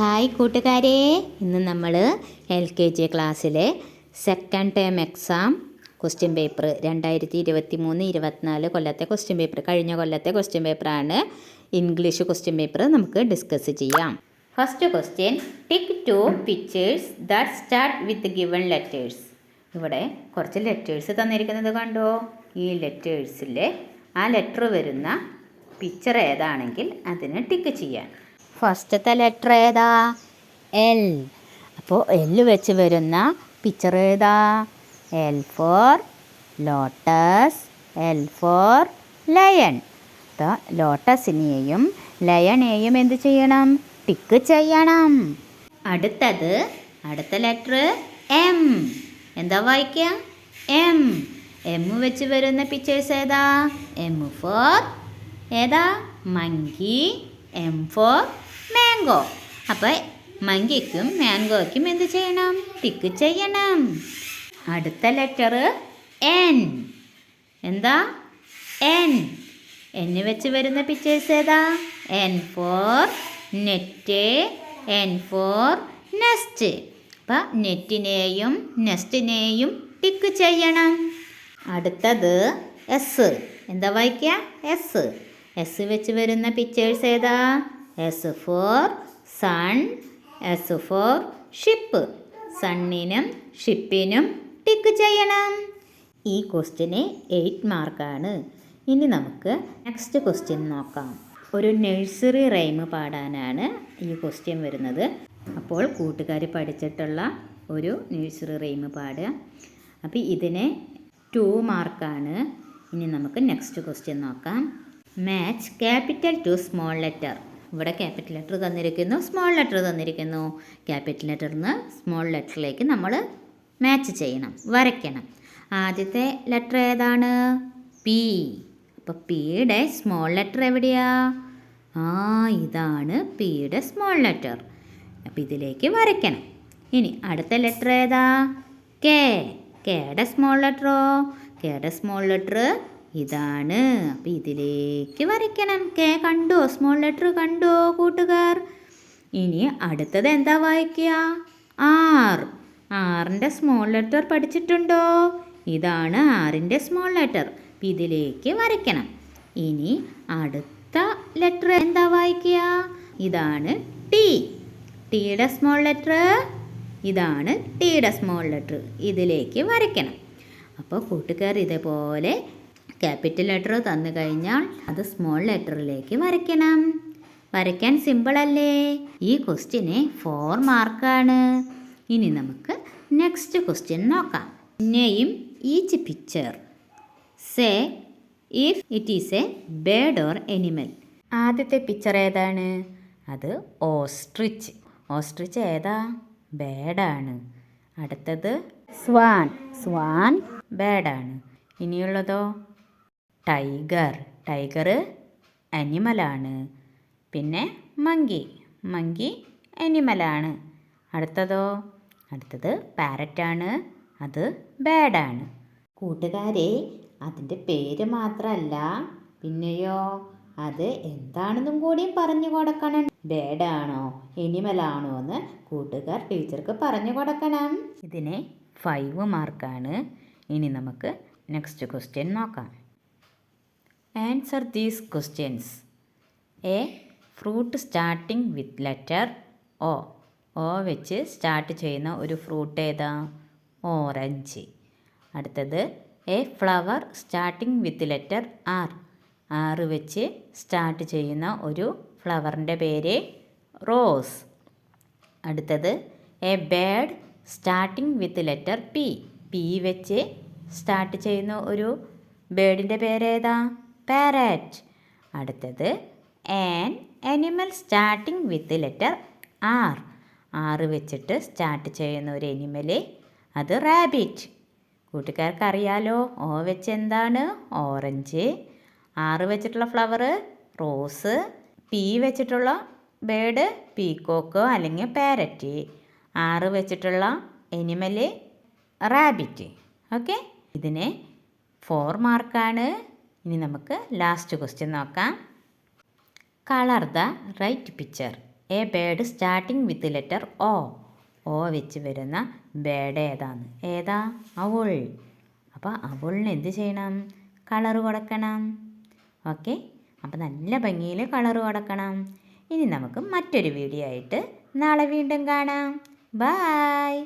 Hi കൂട്ടുകാരെ, ഇന്ന് നമ്മൾ LKG ക്ലാസ്സിലെ second term exam question paper 2023-24 കൊല്ലത്തെ ക്വസ്റ്റ്യൻ പേപ്പർ, കഴിഞ്ഞ കൊല്ലത്തെ ക്വസ്റ്റ്യൻ പേപ്പറാണ് ഇംഗ്ലീഷ് ക്വസ്റ്റ്യൻ പേപ്പർ. നമുക്ക് ഡിസ്കസ് ചെയ്യാം. First question, tick 2 pictures that start with given letters. ഇവിടെ കുറച്ച് ലെറ്റേഴ്സ് തന്നിരിക്കുന്നത് കണ്ടോ. ഈ ലെറ്റേഴ്സിലെ ആ ലെറ്റർ വരുന്ന പിക്ചർ ഏതാണെങ്കിൽ അതിന് ടിക്ക് ചെയ്യാൻ. ഫസ്റ്റത്തെ ലെറ്റർ ഏതാ? എൽ. അപ്പോൾ എൽ വെച്ച് വരുന്ന പിക്ചർ ഏതാ? L for lotus, L for lion. അപ്പോൾ ലോട്ടസിനെയും ലയണേയും എന്ത് ചെയ്യണം? ടിക്ക് ചെയ്യണം. അടുത്ത ലെറ്റർ എം. എന്താ വായിക്കുക? എം. എം വെച്ച് വരുന്ന പിക്ചേഴ്സ് ഏതാ? എം ഫോർ ഏതാ? മങ്കി. M for mango. അപ്പോൾ മങ്കിക്കും മാംഗോയ്ക്കും എന്ത് ചെയ്യണം? ടിക്ക് ചെയ്യണം. അടുത്ത ലെറ്റർ എൻ. എന്താ? എൻ. എൻ വെച്ച് വരുന്ന പിക്ചേഴ്സ് ഏതാ? N for net, N for nest. അപ്പം നെറ്റിനെയും നെസ്റ്റിനെയും ടിക്ക് ചെയ്യണം. അടുത്തത് എസ്. എന്താ വായിക്കുക? എസ്. എസ് വെച്ച് വരുന്ന പിക്ചേഴ്സ് ഏതാ? S for sun, S for ship. സണ്ണിനും ഷിപ്പിനും ടിക്ക് ചെയ്യണം. ഈ ക്വസ്റ്റ്യന് 8 മാർക്കാണ്. ഇനി നമുക്ക് നെക്സ്റ്റ് ക്വസ്റ്റ്യൻ നോക്കാം. ഒരു നഴ്സറി റൈം പാടാനാണ് ഈ ക്വസ്റ്റ്യൻ വരുന്നത്. അപ്പോൾ കൂട്ടുകാർ പഠിച്ചിട്ടുള്ള ഒരു നഴ്സറി റൈം പാടുക. അപ്പോൾ ഇതിന് 2 മാർക്കാണ്. ഇനി നമുക്ക് നെക്സ്റ്റ് ക്വസ്റ്റ്യൻ നോക്കാം. Match capital to small letter. ഇവിടെ ക്യാപിറ്റൽ ലെറ്റർ തന്നിരിക്കുന്നു, സ്മോൾ ലെറ്റർ തന്നിരിക്കുന്നു. ക്യാപിറ്റൽ ലെറ്ററിൽ നിന്ന് സ്മോൾ ലെറ്ററിലേക്ക് നമ്മൾ മാച്ച് ചെയ്യണം, വരയ്ക്കണം. ആദ്യത്തെ ലെറ്റർ ഏതാണ്? പി. അപ്പോൾ പിയുടെ സ്മോൾ ലെറ്റർ എവിടെയാ? ഇതാണ് പിയുടെ സ്മോൾ ലെറ്റർ. അപ്പോൾ ഇതിലേക്ക് വരയ്ക്കണം. ഇനി അടുത്ത ലെറ്റർ ഏതാ? കെ. കെയുടെ സ്മോൾ ലെറ്ററോ? കെയുടെ സ്മോൾ ലെറ്റർ ഇതാണ്. അപ്പോൾ ഇതിലേക്ക് വരയ്ക്കണം. കെ കണ്ടോ? സ്മോൾ ലെറ്റർ കണ്ടോ കൂട്ടുകാർ? ഇനി അടുത്തത് എന്താ വായിക്കുക? ആർ. ആറിൻ്റെ സ്മോൾ ലെറ്റർ പഠിച്ചിട്ടുണ്ടോ? ഇതാണ് ആറിൻ്റെ സ്മോൾ ലെറ്റർ. അപ്പോൾ ഇതിലേക്ക് വരയ്ക്കണം. ഇനി അടുത്ത ലെറ്റർ എന്താ വായിക്കുക? ഇതാണ് ടി. ടിയുടെ സ്മോൾ ലെറ്റർ ഇതാണ്. ടിയുടെ സ്മോൾ ലെറ്റർ ഇതിലേക്ക് വരയ്ക്കണം. അപ്പോൾ കൂട്ടുകാർ ഇതേപോലെ ക്യാപിറ്റൽ ലെറ്റർ തന്നു കഴിഞ്ഞാൽ അത് സ്മോൾ ലെറ്ററിലേക്ക് വരയ്ക്കണം. വരയ്ക്കാൻ സിമ്പിളല്ലേ? ഈ ക്വസ്റ്റ്യന് 4 മാർക്കാണ്. ഇനി നമുക്ക് നെക്സ്റ്റ് ക്വസ്റ്റ്യൻ നോക്കാം. Name each picture. Say if it is A bird or animal. ആദ്യത്തെ പിക്ചർ ഏതാണ്? അത് ഓസ്ട്രിച്ച്. ഓസ്ട്രിച്ച് ഏതാ? ബേർഡാണ്. അടുത്തത് സ്വാൻ. സ്വാൻ ബേർഡാണ്. ഇനിയുള്ളതോ? ടൈഗർ. ടൈഗർ അനിമലാണ്. പിന്നെ മങ്കി. മങ്കി അനിമലാണ്. അടുത്തതോ? അടുത്തത് പാരറ്റാണ്. അത് ബേർഡാണ്. കൂട്ടുകാരെ, അതിൻ്റെ പേര് മാത്രമല്ല, പിന്നെയോ അത് എന്താണെന്നും കൂടിയും പറഞ്ഞു കൊടുക്കണം. ബേർഡാണോ എനിമലാണോ എന്ന് കൂട്ടുകാർ ടീച്ചർക്ക് പറഞ്ഞു കൊടുക്കണം. ഇതിന് 5 മാർക്കാണ്. ഇനി നമുക്ക് നെക്സ്റ്റ് ക്വസ്റ്റ്യൻ നോക്കാം. Answer these questions. A fruit starting with letter O. O വെച്ച് സ്റ്റാർട്ട് ചെയ്യുന്ന ഒരു ഫ്രൂട്ട് ഏതാ? ഓറഞ്ച്. അടുത്തത് a flower starting with letter R. R വെച്ച് സ്റ്റാർട്ട് ചെയ്യുന്ന ഒരു ഫ്ലവറിൻ്റെ പേര് റോസ്. അടുത്തത് a bird starting with letter P. P വെച്ച് സ്റ്റാർട്ട് ചെയ്യുന്ന ഒരു ബേർഡിൻ്റെ പേരേതാ? പാരറ്റ്. അടുത്തത് an animal starting with letter R. R വെച്ചിട്ട് സ്റ്റാർട്ട് ചെയ്യുന്ന ഒരു അനിമൽ, അത് റാബിറ്റ്. കൂട്ടുകാർക്ക് അറിയാലോ, ഓ വെച്ച് എന്താണ്? ഓറഞ്ച്. ആറ് വെച്ചിട്ടുള്ള ഫ്ലവർ റോസ്. പി വെച്ചിട്ടുള്ള ബേർഡ് പീക്കോക്ക് അല്ലെങ്കിൽ പാരറ്റ്. ആറ് വെച്ചിട്ടുള്ള അനിമൽ റാബിറ്റ്. ഓക്കെ, ഇതിന് 4 മാർക്കാണ്. ഇനി നമുക്ക് ലാസ്റ്റ് ക്വസ്റ്റ്യൻ നോക്കാം. Colour the right picture. A bird starting with letter O. O വെച്ച് വരുന്ന ബേർഡ് ഏതാണ്? ഏതാ? അവൾ. അപ്പോൾ അവളിന് എന്ത് ചെയ്യണം? കളറ് കൊടുക്കണം. ഓക്കെ, അപ്പോൾ നല്ല ഭംഗിയിൽ കളറ് കൊടുക്കണം. ഇനി നമുക്ക് മറ്റൊരു വീഡിയോ ആയിട്ട് നാളെ വീണ്ടും കാണാം. ബായ്.